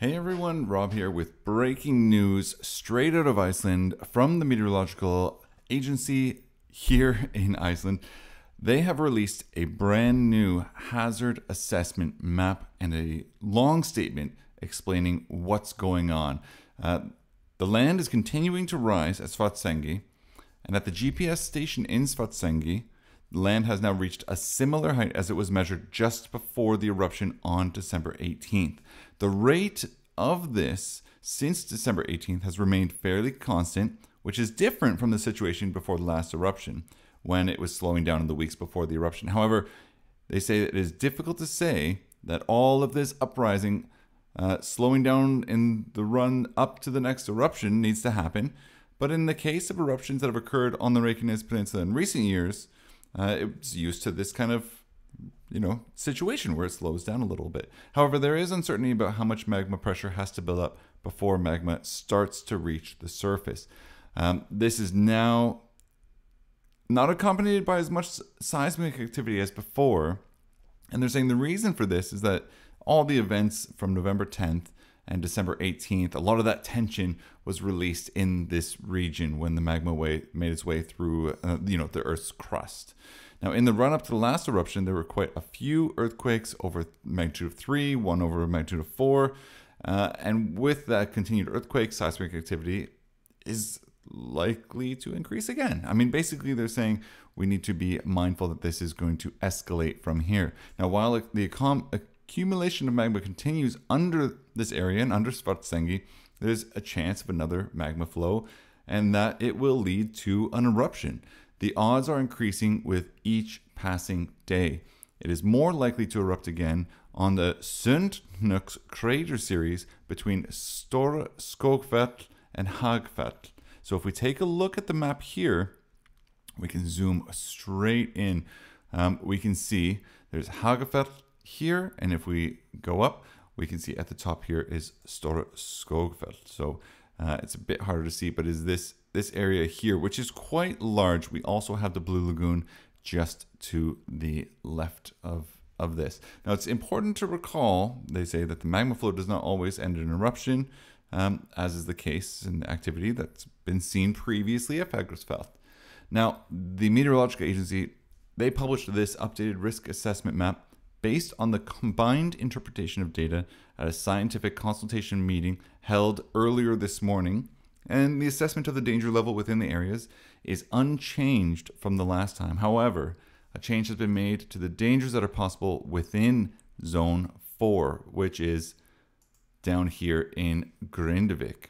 Hey everyone, Rob here with breaking news straight out of Iceland from the Meteorological Agency here in Iceland. They have released a brand new hazard assessment map and a long statement explaining what's going on. The land is continuing to rise at Svartsengi, and at the GPS station in Svartsengi, the land has now reached a similar height as it was measured just before the eruption on December 18th. The rate of this since December 18th has remained fairly constant, which is different from the situation before the last eruption, when it was slowing down in the weeks before the eruption. However, they say that it is difficult to say that all of this uprising, slowing down in the run up to the next eruption needs to happen. But in the case of eruptions that have occurred on the Reykjanes Peninsula in recent years, it's used to this kind of situation where it slows down a little bit. However, there is uncertainty about how much magma pressure has to build up before magma starts to reach the surface. This is now not accompanied by as much seismic activity as before. And they're saying the reason for this is that all the events from November 10th and December 18th, a lot of that tension was released in this region when the magma made its way through, the Earth's crust. Now, in the run-up to the last eruption, there were quite a few earthquakes over magnitude of 3, one over magnitude of 4. And with that continued earthquake, seismic activity is likely to increase again. I mean, basically, they're saying we need to be mindful that this is going to escalate from here. Now, while the accumulation of magma continues under this area and under Svartsengi, there's a chance of another magma flow and that it will lead to an eruption. The odds are increasing with each passing day. It is more likely to erupt again on the Sundhnúks crater series between Stora Skogfell and Hagfell. So if we take a look at the map here, we can zoom straight in. We can see there's Hagfell here, and if we go up, we can see at the top here is Stora Skogfell. So it's a bit harder to see, but is this area here, which is quite large. We also have the Blue Lagoon just to the left of this. Now, it's important to recall, they say, that the magma flow does not always end in eruption, as is the case in the activity that's been seen previously at Fagrasfell. Now, the Meteorological Agency, they published this updated risk assessment map based on the combined interpretation of data at a scientific consultation meeting held earlier this morning. And the assessment of the danger level within the areas is unchanged from the last time. However, a change has been made to the dangers that are possible within Zone 4, which is down here in Grindavik.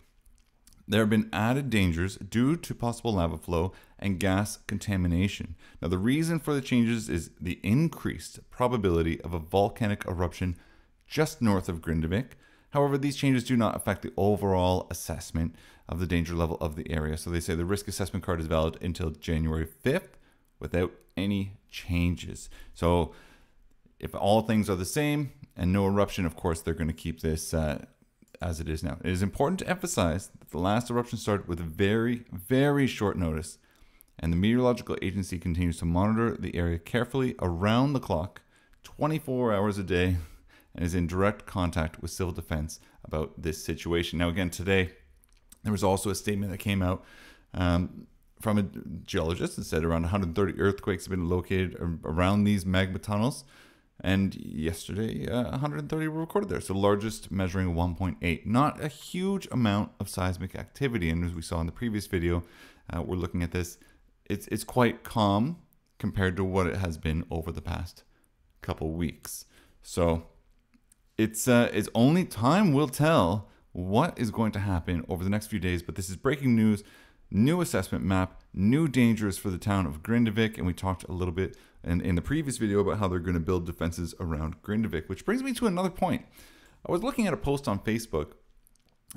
There have been added dangers due to possible lava flow and gas contamination. Now, the reason for the changes is the increased probability of a volcanic eruption just north of Grindavik. However, these changes do not affect the overall assessment of the danger level of the area. So they say the risk assessment card is valid until January 5th without any changes. So if all things are the same and no eruption, of course, they're going to keep this as it is now. It is important to emphasize that the last eruption started with a very, very short notice, and the Meteorological Agency continues to monitor the area carefully around the clock, 24 hours a day, and is in direct contact with civil defense about this situation. Now, again, today, there was also a statement that came out from a geologist that said around 130 earthquakes have been located around these magma tunnels. And yesterday, 130 were recorded there. So the largest measuring 1.8. Not a huge amount of seismic activity. And as we saw in the previous video, we're looking at this. It's quite calm compared to what it has been over the past couple weeks. So it's only time will tell what is going to happen over the next few days. But this is breaking news. New assessment map, new dangers for the town of Grindavik. And we talked a little bit in the previous video about how they're going to build defenses around Gindavik, which brings me to another point. I was looking at a post on Facebook,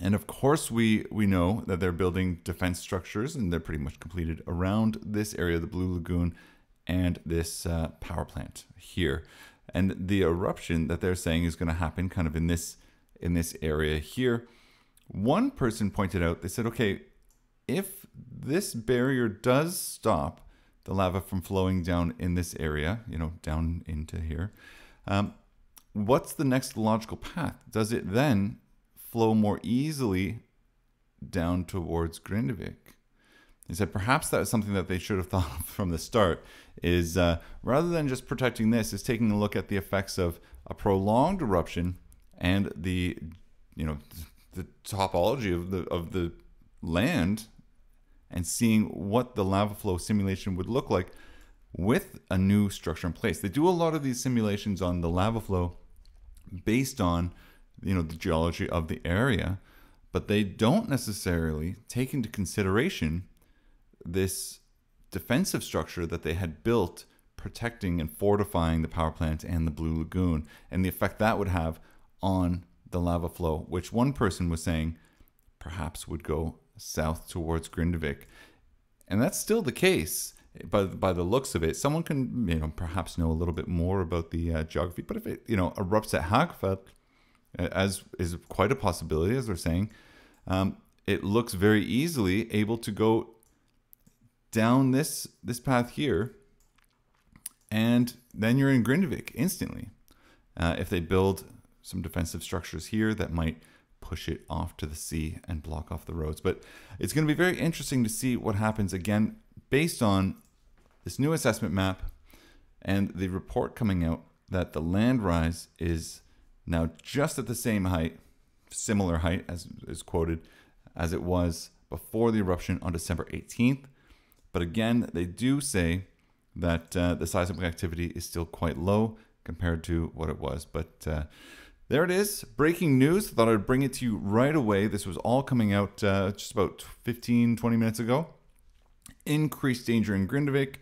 and of course we know that they're building defense structures, and they're pretty much completed around this area, the Blue Lagoon, and this power plant here. And the eruption that they're saying is going to happen kind of in this area here. One person pointed out, they said, okay, if this barrier does stop the lava from flowing down in this area, down into here, what's the next logical path? Does it then flow more easily down towards Grindavik. He said perhaps that was something that they should have thought of from the start, is rather than just protecting this, is taking a look at the effects of a prolonged eruption and the topology of the land, and seeing what the lava flow simulation would look like with a new structure in place. They do a lot of these simulations on the lava flow based on the geology of the area, but they don't necessarily take into consideration this defensive structure that they had built protecting and fortifying the power plant and the Blue Lagoon, and the effect that would have on the lava flow, which one person was saying perhaps would go south towards Grindavik. And that's still the case by the looks of it. Someone can perhaps know a little bit more about the geography, but if it erupts at Hagfeld, as is quite a possibility, as they're saying, it looks very easily able to go down this path here, and then you're in Grindavik instantly. If they build some defensive structures here that might push it off to the sea and block off the roads. But it's going to be very interesting to see what happens, again, based on this new assessment map and the report coming out that the land rise is now just at the same height, similar height as is quoted, as it was before the eruption on December 18th. But again, they do say that the seismic activity is still quite low compared to what it was. But there it is, breaking news. Thought I'd bring it to you right away. This was all coming out just about 15-20 minutes ago. Increased danger in Grindavik.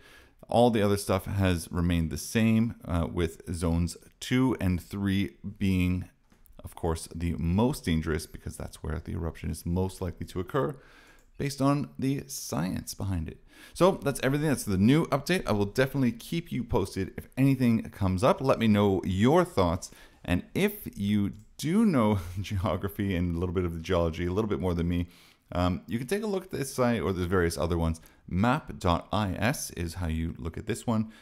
All the other stuff has remained the same, with zones 2 and 3 being, of course, the most dangerous, because that's where the eruption is most likely to occur, based on the science behind it. So that's everything. That's the new update. I will definitely keep you posted if anything comes up. Let me know your thoughts. And if you do know geography and a little bit of the geology, a little bit more than me, you can take a look at this site, or there's various other ones. Map.is is how you look at this one.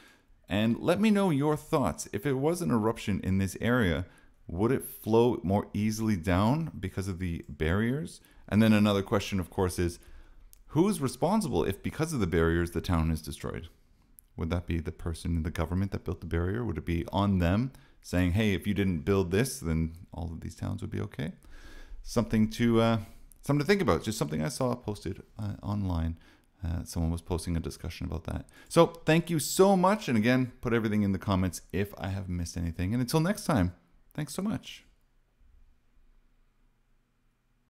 And let me know your thoughts. If it was an eruption in this area, would it flow more easily down because of the barriers? And then another question, of course, is who's responsible if because of the barriers the town is destroyed? Would that be the person in the government that built the barrier? Would it be on them saying, hey, if you didn't build this, then all of these towns would be okay? Something to think about. Just something I saw posted online. Someone was posting a discussion about that. So thank you so much. And again, put everything in the comments if I have missed anything. And until next time, thanks so much.